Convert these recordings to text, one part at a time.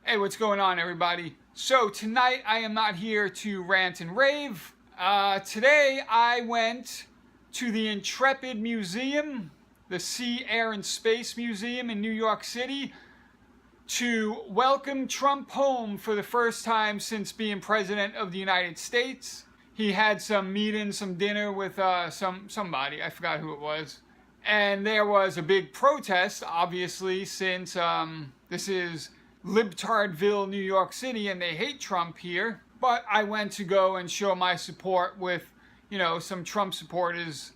Hey, what's going on, everybody? So tonight I am not here to rant and rave. Today I went to the Intrepid Museum, the Sea, Air, and Space Museum in New York City, to welcome Trump home for the first time since being president of the United States. He had some meeting, some dinner with somebody, I forgot who it was. And there was a big protest, obviously, since this is Libtardville, New York City, and they hate Trump here. But I went to go and show my support with, some Trump supporters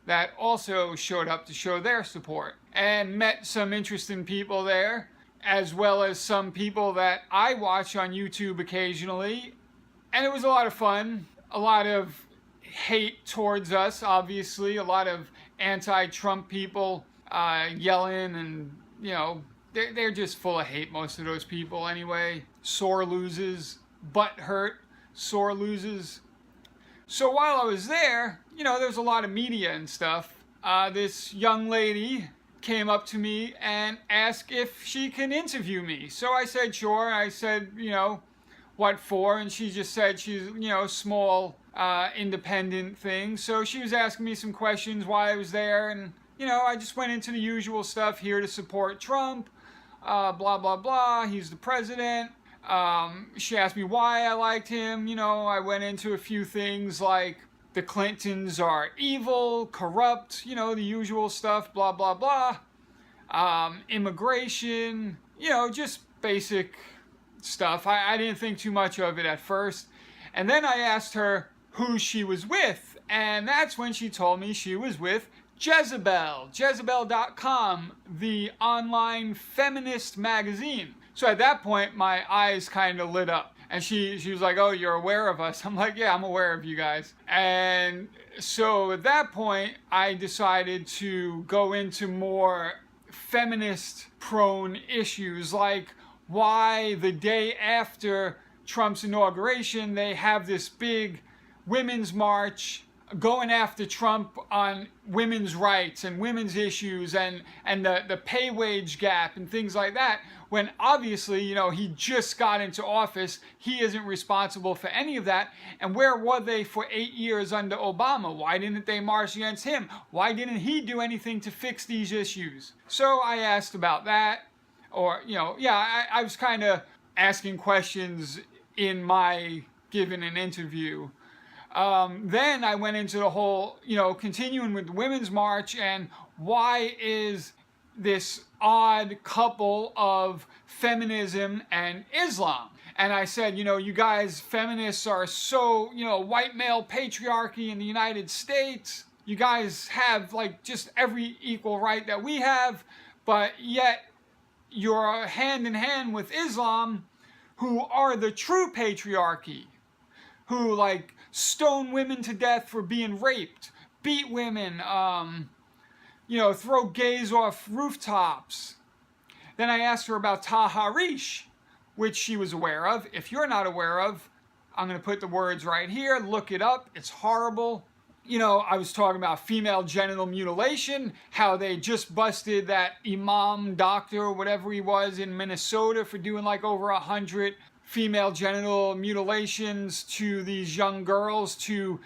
that also showed up to show their support. And met some interesting people there, as well as some people that I watch on YouTube occasionally. And it was a lot of fun. A lot of hate towards us, obviously. A lot of anti-Trump people yelling and, they're just full of hate, most of those people anyway. Sore losers, butt hurt, sore losers. So while I was there, there's a lot of media and stuff. This young lady came up to me and asked if she can interview me. So I said, sure. I said, what for? And she just said she's, small, independent thing. So she was asking me some questions while I was there. And, I just went into the usual stuff, here to support Trump. Blah, blah, blah. He's the president. She asked me why I liked him. I went into a few things like the Clintons are evil, corrupt, the usual stuff, blah, blah, blah. Immigration, just basic stuff. I didn't think too much of it at first. And then I asked her who she was with. And that's when she told me she was with Jezebel, Jezebel.com, the online feminist magazine. So at that point, my eyes kind of lit up. And she was like, oh, you're aware of us? I'm like, yeah, I'm aware of you guys. And so at that point, I decided to go into more feminist-prone issues, like why the day after Trump's inauguration, they have this big women's march going after Trump on women's rights and women's issues and the pay wage gap and things like that, when obviously, he just got into office. He isn't responsible for any of that. And where were they for 8 years under Obama? Why didn't they march against him? Why didn't he do anything to fix these issues? So I asked about that. Or, I was kind of asking questions in my giving an interview. Then I went into the whole, continuing with the Women's March and why is this odd couple of feminism and Islam? And I said, you guys feminists are so, white male patriarchy in the United States. You guys have just every equal right that we have, but yet you're hand in hand with Islam, who are the true patriarchy, who stone women to death for being raped, beat women, throw gays off rooftops. Then I asked her about Taharish, which she was aware of. If you're not aware of, I'm going to put the words right here. Look it up. It's horrible. I was talking about female genital mutilation, how they just busted that imam doctor or whatever he was in Minnesota for doing over 100 female genital mutilations to these young girls to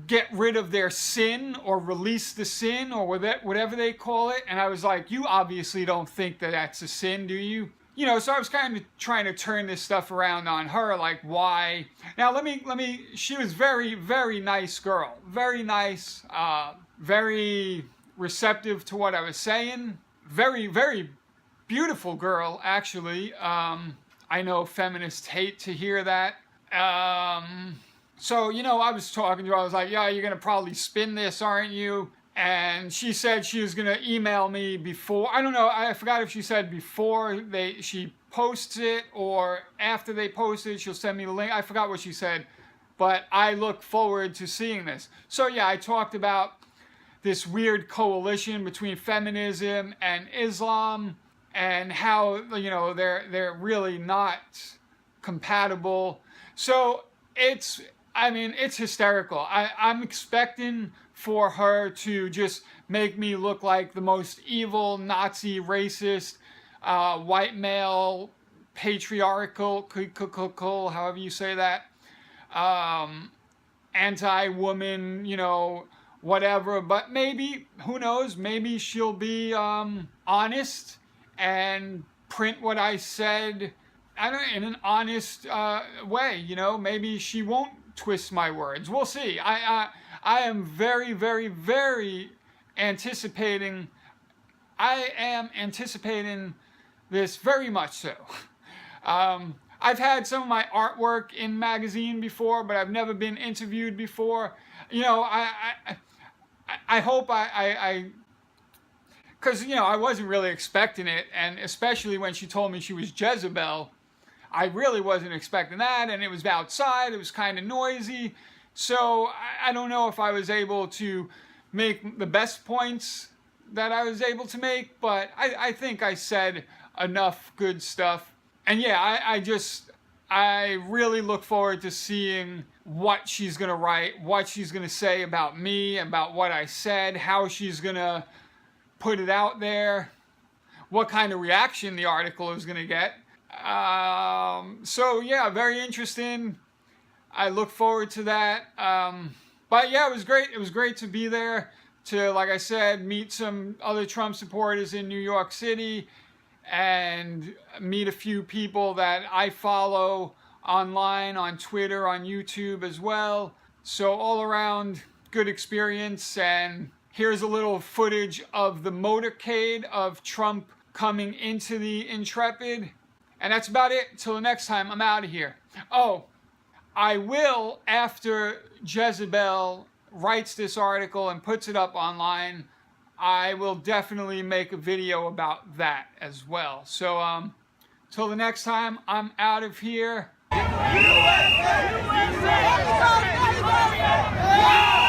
get rid of their sin or release the sin or whatever they call it. And I was like, you obviously don't think that that's a sin, do you? So I was kind of trying to turn this stuff around on her, like why. Now let me, she was very, very nice girl. Very nice, very receptive to what I was saying. Very, very beautiful girl, actually. I know feminists hate to hear that. So, I was talking to her. I was like, yeah, you're going to probably spin this, aren't you? And she said she was going to email me before. I don't know. I forgot if she said before she posts it or after they post it, she'll send me the link. I forgot what she said. But I look forward to seeing this. So, yeah, I talked about this weird coalition between feminism and Islam and how, they're really not compatible. So it's hysterical. I'm expecting for her to just make me look like the most evil, Nazi, racist, white male patriarchal, however you say that, anti-woman, you know, whatever. But maybe, who knows, maybe she'll be honest and print what I said, I don't know, in an honest way, you know. Maybe she won't twist my words. We'll see. I am very, very, very anticipating. I am anticipating this very much so. I've had some of my artwork in magazine before, but I've never been interviewed before. You know, I hope because, you know, I wasn't really expecting it, and especially when she told me she was Jezebel, I really wasn't expecting that, and it was outside, it was kind of noisy, so I don't know if I was able to make the best points that I was able to make, but I think I said enough good stuff. And yeah, I really look forward to seeing what she's going to write, what she's going to say about me, about what I said, how she's going to put it out there, what kind of reaction the article is going to get. So yeah, very interesting. I look forward to that. But yeah, it was great. It was great to be there, to, like I said, meet some other Trump supporters in New York City, and meet a few people that I follow online, on Twitter, on YouTube as well. So all around, good experience. And here's a little footage of the motorcade of Trump coming into the Intrepid. And that's about it. Till the next time, I'm out of here. Oh, I will, after Jezebel writes this article and puts it up online, I will definitely make a video about that as well. So, till the next time, I'm out of here. USA! USA!